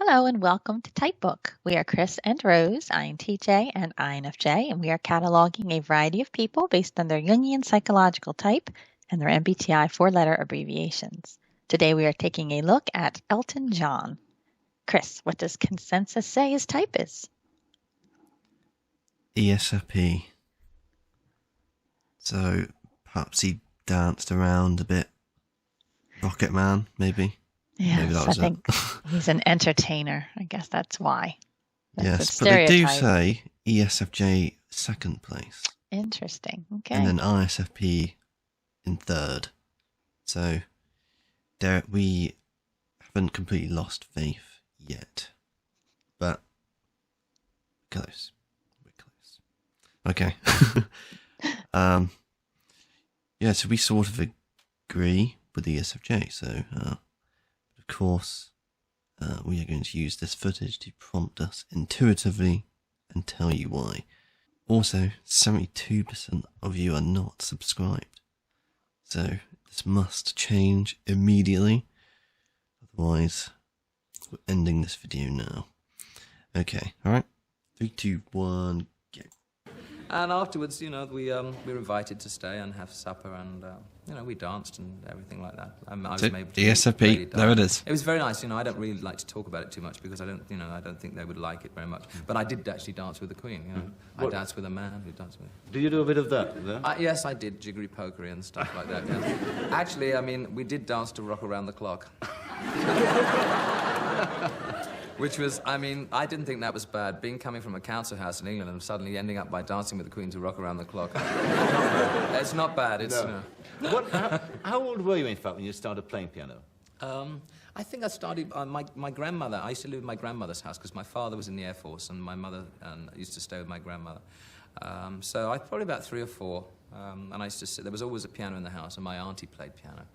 Hello and welcome to Typebook. We are Chris and Rose, INTJ and INFJ, and we are cataloging a variety of people based on their Jungian psychological type and their MBTI four-letter abbreviations. Today we are taking a look at Elton John. Chris, what does consensus say his type is? ESFJ. So perhaps he danced around a bit. Rocket Man, maybe. Yes, I think he's an entertainer. I guess that's why. Yes, but they do say ESFJ second place. Interesting. Okay. And then ISFP in third. So we haven't completely lost faith yet. But close. We're close. Okay. Yeah, so we sort of agree with the ESFJ. So of course, we are going to use this footage to prompt us intuitively and tell you why. Also, 72% of you are not subscribed. So this must change immediately. Otherwise, we're ending this video now. Okay, alright. 3, 2, 1, go. And afterwards, we were invited to stay and have supper, and we danced and everything like that. I was able to ESFP, really there it is. It was very nice. I don't really like to talk about it too much because I don't think they would like it very much. But I did actually dance with the Queen. I danced with a man who danced with me. Do you do a bit of that? Yes, I did jiggery pokery and stuff like that. Yeah. Actually, we did dance to Rock Around the Clock. Which was, I didn't think that was bad. Coming from a council house in England and suddenly ending up by dancing with the Queen to Rock Around the Clock. It's not bad. It's no. How old were you, in fact, when you started playing piano? I think I started. My grandmother. I used to live in my grandmother's house because my father was in the Air Force, and my mother used to stay with my grandmother. So I was probably about 3 or 4, and I used to sit. There was always a piano in the house, and my auntie played piano,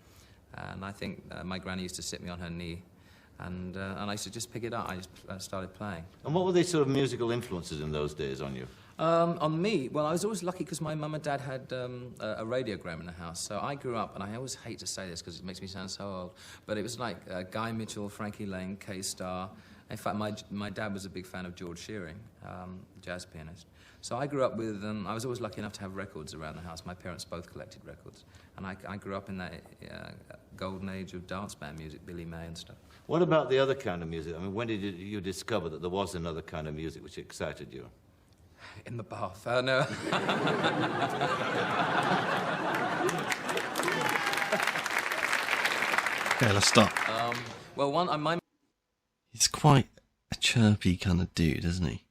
and I think my granny used to sit me on her knee. And I used to just pick it up. I just started playing. And what were the sort of musical influences in those days on you? On me? Well, I was always lucky because my mum and dad had a radiogram in the house. So I grew up, and I always hate to say this because it makes me sound so old, but it was like Guy Mitchell, Frankie Lane, K-Star. In fact, my dad was a big fan of George Shearing, jazz pianist. So I grew up with, I was always lucky enough to have records around the house. My parents both collected records. And I grew up in that golden age of dance band music, Billy May and stuff. What about the other kind of music? When did you discover that there was another kind of music which excited you? In the bath. No. Okay, let's stop. Well, He's quite a chirpy kind of dude, isn't he?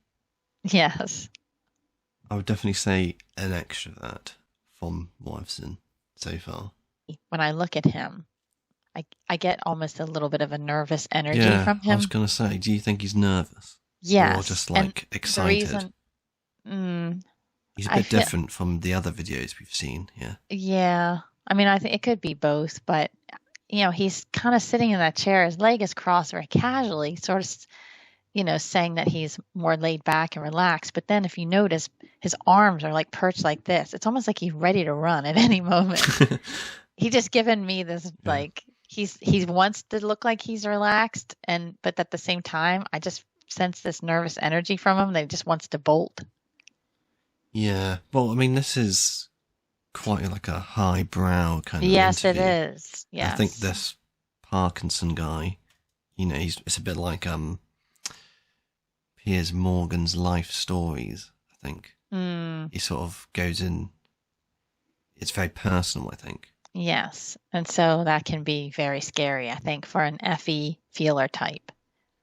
Yes. I would definitely say an extrovert from what I've seen so far. When I look at him, I get almost a little bit of a nervous energy from him. I was going to say, do you think he's nervous? Yes. Or just excited? He's a bit different from the other videos we've seen, yeah. Yeah. I think it could be both, but, he's kind of sitting in that chair. His leg is crossed very casually, sort of, saying that he's more laid back and relaxed. But then if you notice, his arms are like perched like this. It's almost like he's ready to run at any moment. He just given me this, he wants to look like he's relaxed, but at the same time, I just sense this nervous energy from him that he just wants to bolt. Yeah. Well, this is quite like a highbrow kind of Yes, interview. it is. Yes. I think this Parkinson guy, it's a bit like Piers Morgan's life stories, I think. He sort of goes in, it's very personal, I think. Yes. And so that can be very scary, I think, for an FE feeler type.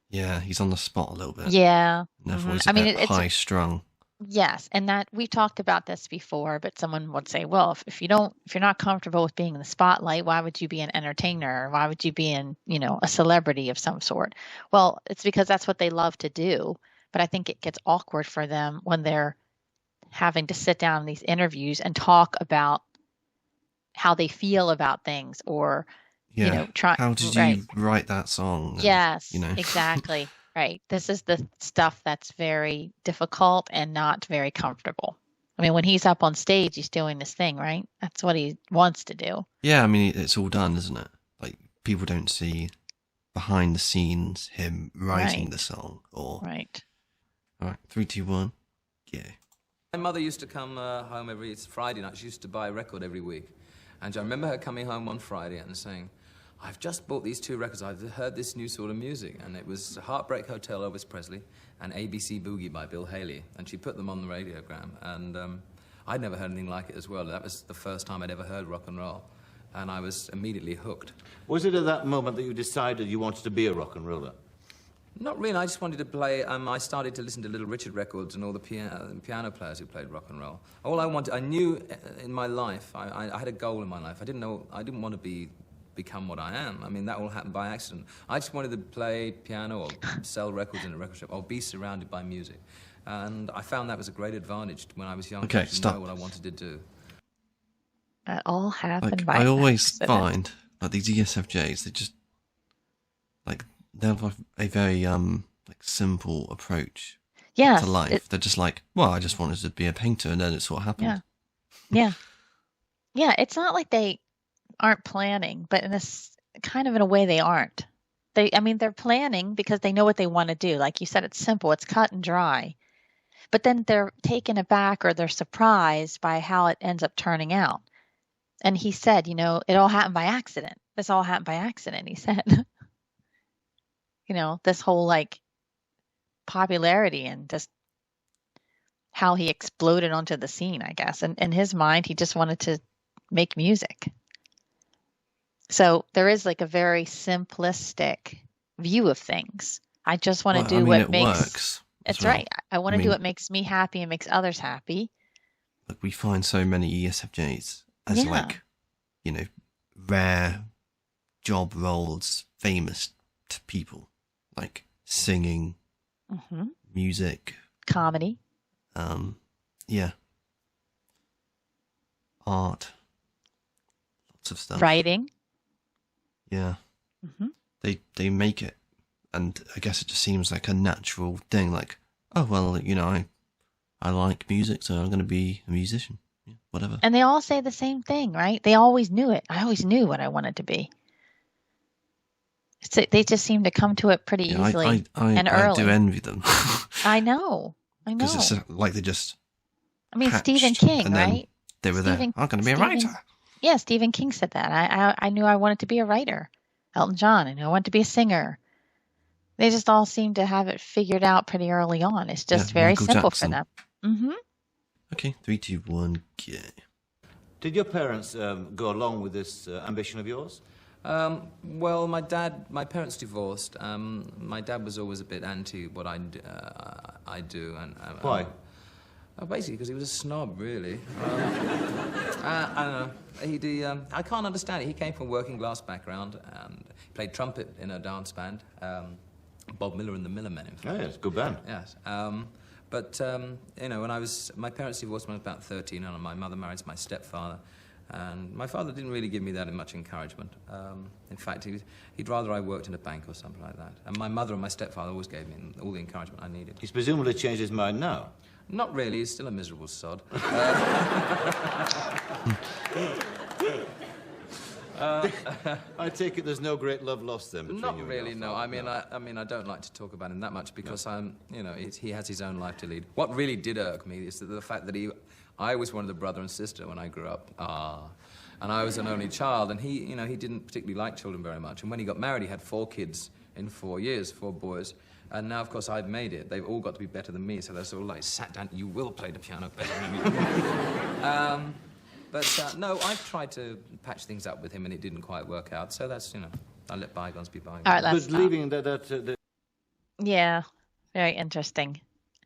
Yeah, he's on the spot a little bit. Yeah. Therefore, he's a bit high-strung. Yes, and that we talked about this before, but someone would say, well, if you're not comfortable with being in the spotlight, why would you be an entertainer? Or why would you be a celebrity of some sort? Well, it's because that's what they love to do. But I think it gets awkward for them when they're having to sit down in these interviews and talk about how they feel about things, or how did you write that song? Yes, exactly. Right. This is the stuff that's very difficult and not very comfortable. When he's up on stage, he's doing this thing, right? That's what he wants to do. Yeah, it's all done, isn't it? Like, people don't see behind the scenes, him writing Right. the song, or Right. all right, 3, 2, 1, go. My mother used to come home every Friday night. She used to buy a record every week. And I remember her coming home one Friday and saying, I've just bought these 2 records. I've heard this new sort of music. And it was Heartbreak Hotel, Elvis Presley, and ABC Boogie by Bill Haley. And she put them on the radiogram. And I'd never heard anything like it as well. That was the first time I'd ever heard rock and roll. And I was immediately hooked. Was it at that moment that you decided you wanted to be a rock and roller? Not really. I just wanted to play. I started to listen to Little Richard records and all the piano players who played rock and roll. All I wanted, I knew in my life, I had a goal in my life. I didn't want to become what I am. I mean, that all happened by accident. I just wanted to play piano or sell records in a record shop or be surrounded by music. And I found that was a great advantage when I was young. Okay, to stop. know what I wanted to do. That all happened Like, by I always accident. find, like, these ESFJs, they just, like, they have a very, like, simple approach Yes, to life. They're just like, well, I just wanted to be a painter, and then it sort of happened. Yeah. Yeah, it's not like they aren't planning, but in this kind of in a way they aren't. They're planning because they know what they want to do. Like you said, it's simple, it's cut and dry. But then they're taken aback or they're surprised by how it ends up turning out. And he said, it all happened by accident. This all happened by accident, he said. This whole like popularity and just how he exploded onto the scene, I guess. And in his mind, he just wanted to make music. So there is like a very simplistic view of things. I just want to do what it makes works. as it's well. right. I want to do what makes me happy and makes others happy. Like, we find so many ESFJs as Yeah. like, rare job roles, famous to people, like singing, Hmm. music, Comedy. yeah, art, lots of stuff. Writing. Yeah, Hmm. they make it, and I guess it just seems like a natural thing. Like, oh well, I like music, so I'm going to be a musician. Yeah, whatever. And they all say the same thing, right? They always knew it. I always knew what I wanted to be. They just seem to come to it pretty Yeah, easily I and I early. do envy them I know. because it's like they just Stephen hatched, King, and then right? they were there. Stephen- I'm going to be a Stephen- writer. Yeah, Stephen King said that. I knew I wanted to be a writer. Elton John, I knew I wanted to be a singer. They just all seem to have it figured out pretty early on. It's just Yeah, very Michael simple Jackson. for them. Hmm. Okay, 3, 2, 1, go. Did your parents go along with this ambition of yours? Well, my parents divorced. My dad was always a bit anti what I do. And Why? Basically, because he was a snob, really. I don't know. I can't understand it. He came from a working class background and played trumpet in a dance band. Bob Miller and the Millermen, in fact. Oh, yes, good band. Yes. But when my parents divorced when I was about 13, and my mother married my stepfather. And my father didn't really give me that much encouragement. In fact, he'd rather I worked in a bank or something like that. And my mother and my stepfather always gave me all the encouragement I needed. He's presumably changed his mind now. Not really, he's still a miserable sod. I take it there's no great love lost then between you Not and really, your no. father, I mean, I don't like to talk about him that much because he has his own life to lead. What really did irk me is the fact that I always wanted a brother and sister when I grew up. And I was an only child, and he didn't particularly like children very much. And when he got married, he had 4 kids in 4 years, 4 boys. And now, of course, I've made it. They've all got to be better than me, so they're sort of like, sat down, you will play the piano better than me. But no, I've tried to patch things up with him, and it didn't quite work out. So that's, I let bygones be bygones. All right, let's But stop. leaving that Yeah, very interesting.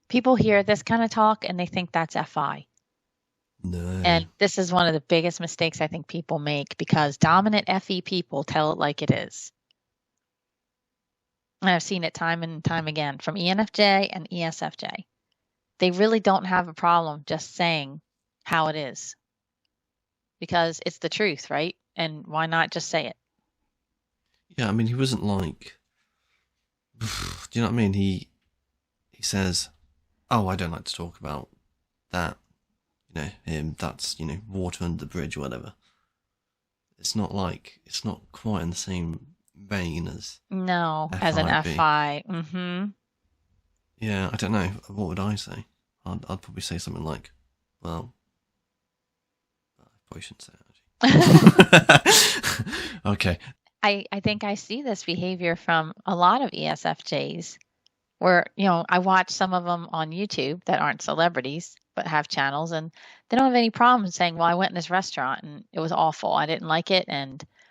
People hear this kind of talk and they think that's FI. No. And this is one of the biggest mistakes I think people make because dominant FE people tell it like it is. And I've seen it time and time again from ENFJ and ESFJ. They really don't have a problem just saying how it is because it's the truth, right? And why not just say it? Yeah, I mean, he wasn't like. Do you know what I mean? He says, "Oh, I don't like to talk about that." Him. That's water under the bridge or whatever. It's not quite in the same vein as No, as an FIB. FI. Mm-hmm. Yeah, I don't know. What would I say? I'd probably say something like, well, I probably shouldn't say it, actually. Okay. I think I see this behavior from a lot of ESFJs where, I watch some of them on YouTube that aren't celebrities but have channels, and they don't have any problem saying, well, I went in this restaurant and it was awful. I didn't like it.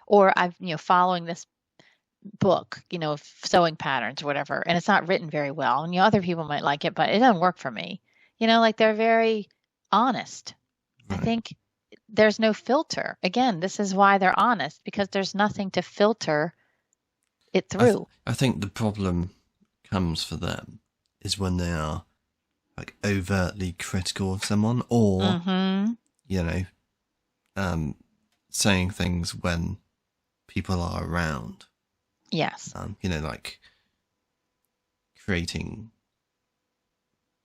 Or I've, following this book, of sewing patterns or whatever, and it's not written very well. And, other people might like it, but it doesn't work for me. Like they're very honest. Right. I think there's no filter. Again, this is why they're honest, because there's nothing to filter it through. I think the problem comes for them is when they are like overtly critical of someone, or saying things when people are around. Yes. Like creating,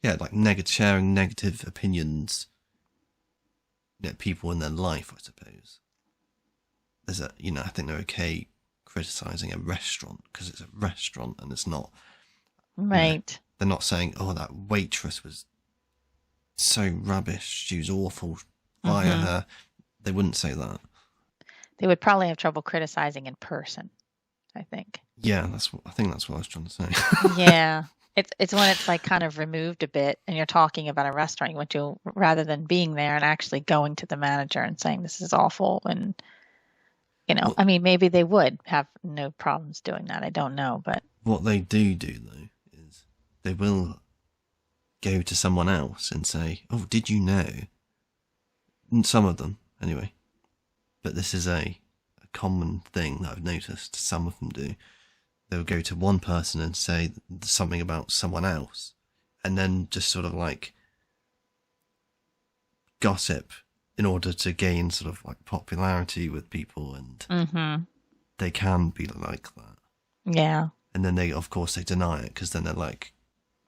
like sharing negative opinions. People in their life, I suppose. I think they're okay criticizing a restaurant because it's a restaurant and it's not. Right. They're not saying, oh, that waitress was so rubbish. She was awful. Fire her. They wouldn't say that. They would probably have trouble criticizing in person, I think. Yeah, I think that's what I was trying to say. Yeah. It's when it's like kind of removed a bit and you're talking about a restaurant you went to, rather than being there and actually going to the manager and saying this is awful. And, maybe they would have no problems doing that. I don't know. But what they do though, is they will go to someone else and say, oh, did you know? And some of them, anyway. But this is a common thing that I've noticed some of them do. They'll go to one person and say something about someone else, and then just sort of like gossip in order to gain sort of like popularity with people, and they can be like that. Yeah. And then they deny it, because then they're like,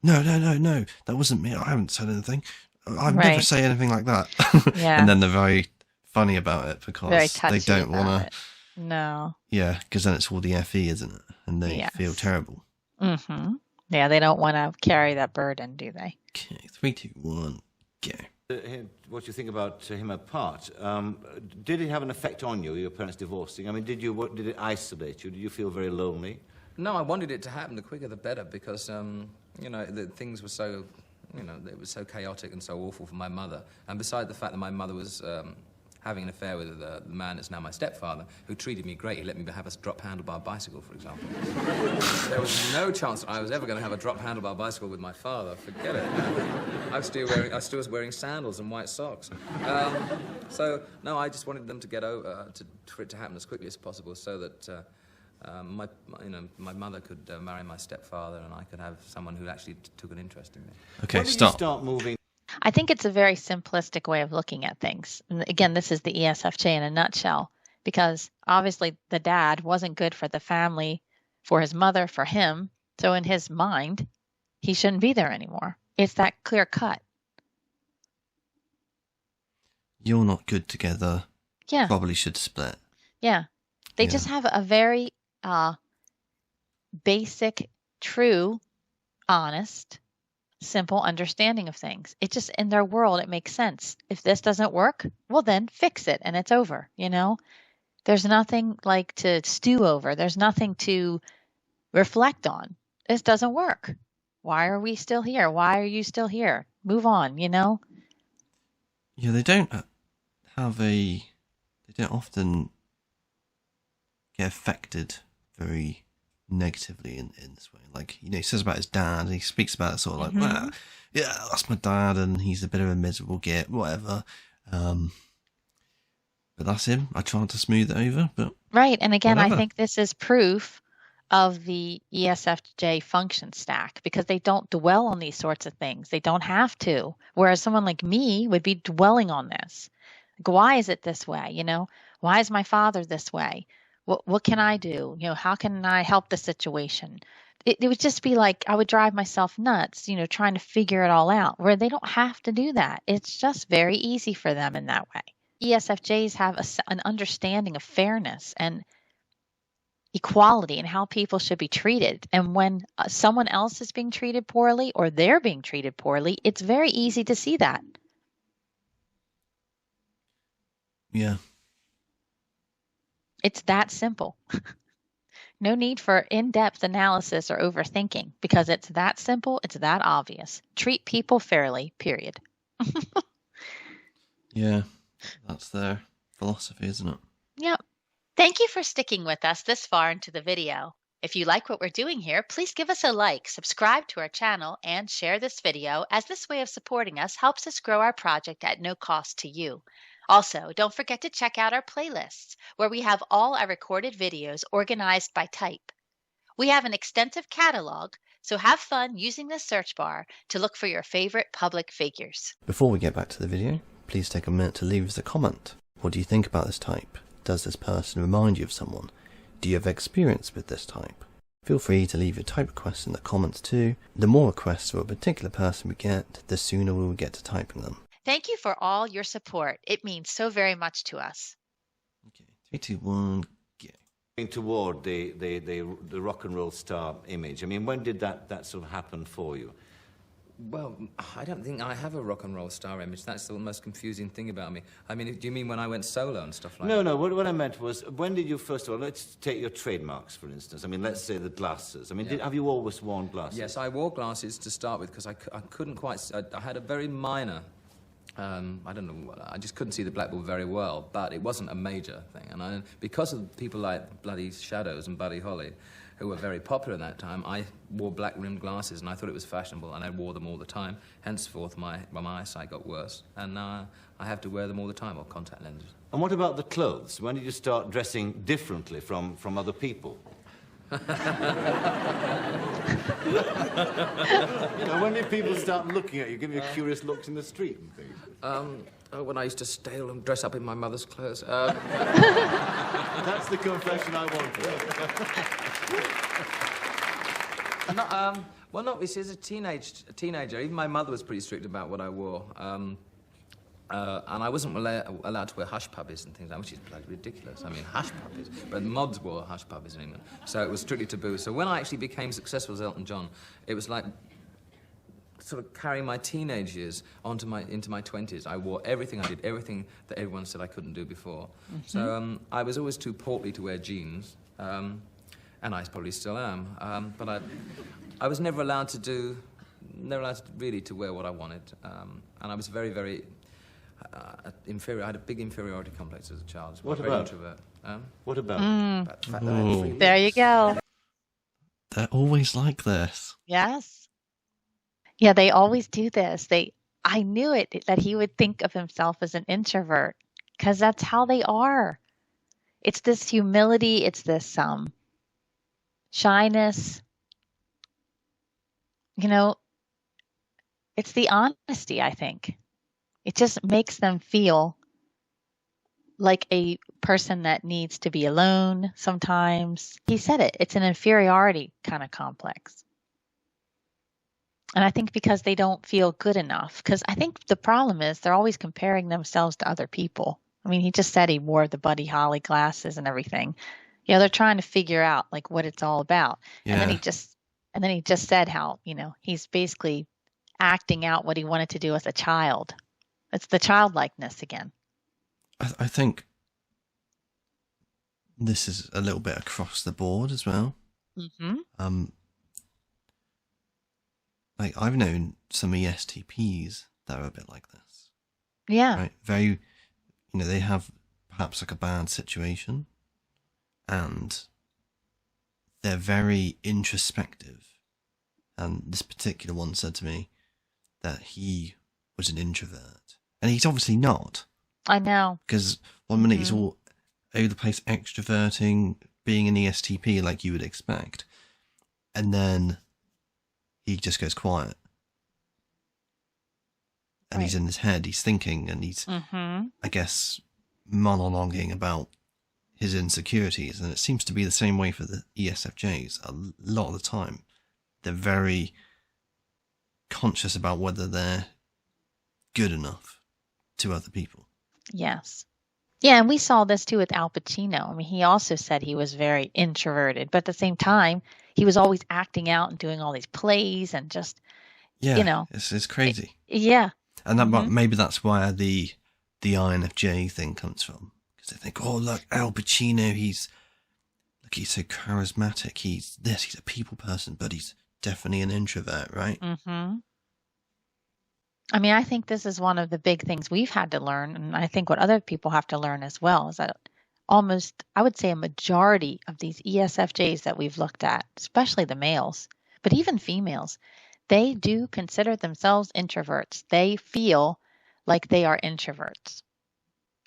no, that wasn't me. I haven't said anything. I've never say anything like that. Yeah. And then they're very funny about it because they don't want to. No. Yeah, because then it's all the FE, isn't it? And they feel terrible. Mm-hmm. Yeah, they don't want to carry that burden, do they? Okay, 3, 2, 1, go. What you think about him apart? Did it have an effect on you, your parents divorcing? I mean, did it isolate you? Did you feel very lonely? No, I wanted it to happen. The quicker the better, because things were so, it was so chaotic and so awful for my mother. And beside the fact that my mother was having an affair with the man that's now my stepfather, who treated me great. He let me have a drop handlebar bicycle, for example. There was no chance I was ever going to have a drop handlebar bicycle with my father. Forget it. I was wearing sandals and white socks. So no, I just wanted them to get over, for it to happen as quickly as possible, so that my mother could marry my stepfather, and I could have someone who actually took an interest in me. Okay, when did you start moving? I think it's a very simplistic way of looking at things. And again, this is the ESFJ in a nutshell, because obviously the dad wasn't good for the family, for his mother, for him. So in his mind, he shouldn't be there anymore. It's that clear cut. You're not good together. Yeah. Probably should split. Yeah. They just have a very basic, true, honest, simple understanding of things. It just, in their world, it makes sense. If this doesn't work, well, then fix it and it's over. There's nothing like to stew over. There's nothing to reflect on. This doesn't work. Why are we still here? Why are you still here? Move on, Yeah, they don't often get affected very negatively in this way. Like, he says about his dad, and he speaks about it sort of like, well, yeah, that's my dad, and he's a bit of a miserable git, whatever. But that's him. I tried to smooth it over, but right. And again, whatever. I think this is proof of the ESFJ function stack, because they don't dwell on these sorts of things. They don't have to. Whereas someone like me would be dwelling on this. Like, why is it this way? Why is my father this way? What can I do? How can I help the situation? It would just be like, I would drive myself nuts, trying to figure it all out, where they don't have to do that. It's just very easy for them in that way. ESFJs have an understanding of fairness, and equality and how people should be treated. And when someone else is being treated poorly or they're being treated poorly, it's very easy to see that. Yeah. It's that simple. No need for in-depth analysis or overthinking because it's that simple, it's that obvious. Treat people fairly, period. Yeah, that's their philosophy, isn't it? Yep. Thank you for sticking with us this far into the video. If you like what we're doing here, please give us a like, subscribe to our channel, and share this video, as this way of supporting us helps us grow our project at no cost to you. Also, don't forget to check out our playlists, where we have all our recorded videos organized by type. We have an extensive catalog, so have fun using the search bar to look for your favorite public figures. Before we get back to the video, please take a minute to leave us a comment. What do you think about this type? Does this person remind you of someone? Do you have experience with this type? Feel free to leave your type requests in the comments too. The more requests for a particular person we get, the sooner we will get to typing them. Thank you for all your support. It means so very much to us. Okay, 3, 2, 1, go. Toward the rock and roll star image. I mean, when did that sort of happen for you? Well, I don't think I have a rock and roll star image. That's the most confusing thing about me. I mean, do you mean when I went solo and stuff like that? No, what I meant was, when did you, first of all, let's take your trademarks, for instance. I mean, let's say the glasses. I mean, have you always worn glasses? Yes, I wore glasses to start with because I couldn't quite... I had a very minor... I don't know, I just couldn't see the blackboard very well, but it wasn't a major thing. And because of people like Bloody Shadows and Buddy Holly, who were very popular at that time, I wore black-rimmed glasses, and I thought it was fashionable, and I wore them all the time. Henceforth, my eyesight got worse, and now I have to wear them all the time, or contact lenses. And what about the clothes? When did you start dressing differently from other people? You know, when did people start looking at you, giving you curious looks in the street and things? When I used to steal and dress up in my mother's clothes. That's the confession I wanted. Well, no, as a teenager, even my mother was pretty strict about what I wore. And I wasn't allowed to wear hush puppies and things like that, which is bloody ridiculous. I mean, hush puppies. But mods wore hush puppies in England, so it was strictly taboo. So when I actually became successful as Elton John, it was like sort of carrying my teenage years into my 20s. I wore everything, I did everything that everyone said I couldn't do before. Mm-hmm. So I was always too portly to wear jeans, and I probably still am. But I was never allowed to really to wear what I wanted, and I was very, very inferior. I had a big inferiority complex as a child. What very about? introvert. What about? About the fact that I had 3 lips. There you go. They're always like this. Yes. Yeah, they always do this. I knew it, that he would think of himself as an introvert, because that's how they are. It's this humility, it's this shyness. You know, it's the honesty, I think. It just makes them feel like a person that needs to be alone sometimes. He said it. It's an inferiority kind of complex. And I think because they don't feel good enough. Because I think the problem is they're always comparing themselves to other people. I mean, he just said he wore the Buddy Holly glasses and everything. You know, they're trying to figure out like what it's all about. Yeah. And then he just said how, you know, he's basically acting out what he wanted to do as a child. It's the childlikeness again. I think this is a little bit across the board as well. Mm-hmm. Like I've known some ESTPs that are a bit like this. Yeah. Right. Very, you know, they have perhaps like a bad situation, and they're very introspective. And this particular one said to me that he was an introvert, and he's obviously not. I know. Because 1 minute he's all over the place, extroverting, being an ESTP like you would expect, and then he just goes quiet. And he's in his head, he's thinking, and he's, I guess, monologuing about his insecurities. And it seems to be the same way for the ESFJs. A lot of the time, they're very conscious about whether they're good enough to other people. Yes. Yeah, and we saw this too with Al Pacino. I mean, he also said he was very introverted, but at the same time, he was always acting out and doing all these plays and just, you Yeah, know, it's crazy. yeah. And that Mhm. maybe that's where the INFJ thing comes from, because they think, oh look, Al Pacino, he's so charismatic. He's a people person, but he's definitely an introvert, right? Mhm. I mean, I think this is one of the big things we've had to learn, and I think what other people have to learn as well is that almost, I would say, a majority of these ESFJs that we've looked at, especially the males, but even females, they do consider themselves introverts. They feel like they are introverts.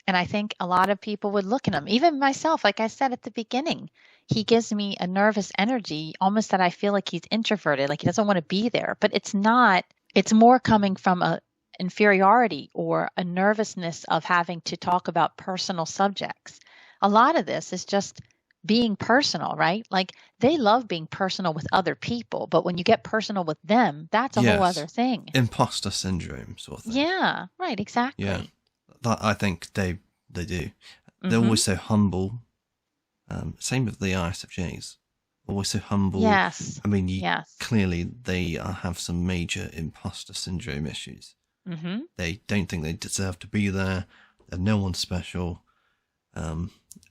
And I think a lot of people would look at him, even myself, like I said at the beginning, he gives me a nervous energy, almost that I feel like he's introverted, like he doesn't want to be there. But it's not, it's more coming from a inferiority or a nervousness of having to talk about personal subjects. A lot of this is just being personal, right? Like they love being personal with other people, but when you get personal with them, that's a whole other Yes, thing. imposter syndrome sort of thing. Yeah, right, Yeah, exactly. that I think they do. They're Hmm. always so humble. Same with the ISFJs. Always so humble. Yes. I mean, Yes. clearly they have some major imposter syndrome issues. Hmm. They don't think they deserve to be there. They're no one special.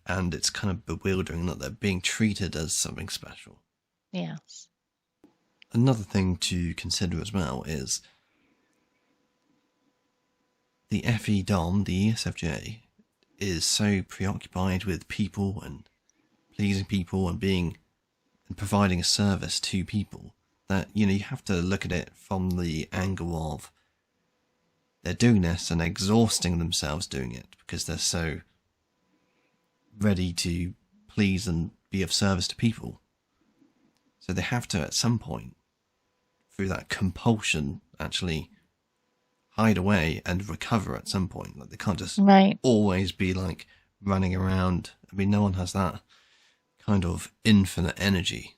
And it's kind of bewildering that they're being treated as something special. Yes. Another thing to consider as well is the FE Dom, the ESFJ, is so preoccupied with people and pleasing people and providing a service to people that, you have to look at it from the angle of they're doing this and exhausting themselves doing it because they're so ready to please and be of service to people. So they have to, at some point, through that compulsion, actually hide away and recover at some point. Like they can't just Right. always be like running around. I mean, no one has that kind of infinite energy.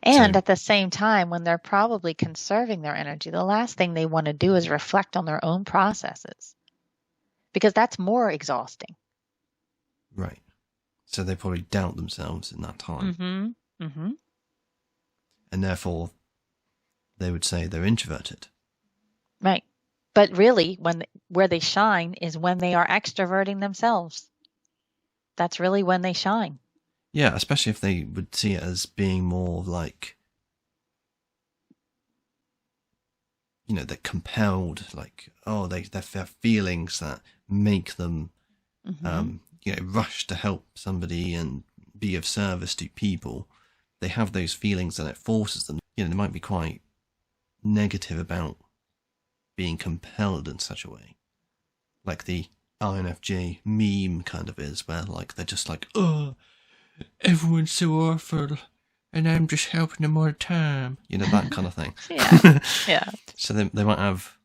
And So- at the same time, when they're probably conserving their energy, the last thing they want to do is reflect on their own processes because that's more exhausting. Right. So they probably doubt themselves in that time. Mm-hmm. Mm-hmm. And therefore, they would say they're introverted. Right. But really, where they shine is when they are extroverting themselves. That's really when they shine. Yeah, especially if they would see it as being more like, they're compelled, like, oh, they have feelings that make them, Mm-hmm. rush to help somebody and be of service to people. They have those feelings and it forces them. They might be quite negative about being compelled in such a way. Like the INFJ meme kind of is, where like they're just like, oh, everyone's so awful and I'm just helping them all the time. That kind of thing. Yeah. Yeah. So they might have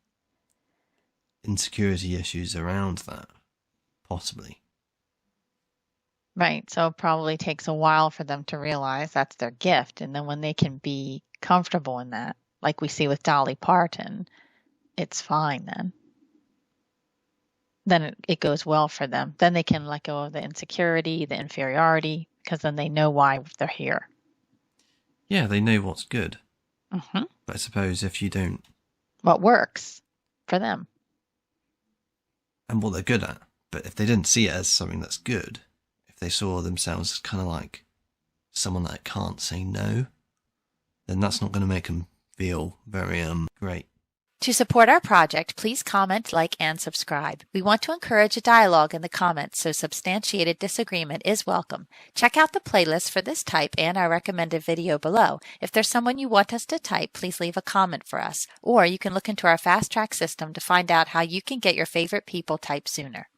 insecurity issues around that, possibly. Right. So it probably takes a while for them to realize that's their gift. And then when they can be comfortable in that, like we see with Dolly Parton, it's fine then. Then it goes well for them. Then they can let go of the insecurity, the inferiority, because then they know why they're here. Yeah, they know what's good. Mm-hmm. But I suppose if you don't... What works for them. And what they're good at. But if they didn't see it as something that's good, if they saw themselves as kind of like someone that can't say no, then that's not going to make them feel very great. To support our project, please comment, like, and subscribe. We want to encourage a dialogue in the comments, so substantiated disagreement is welcome. Check out the playlist for this type and our recommended video below. If there's someone you want us to type, please leave a comment for us. Or you can look into our fast track system to find out how you can get your favorite people typed sooner.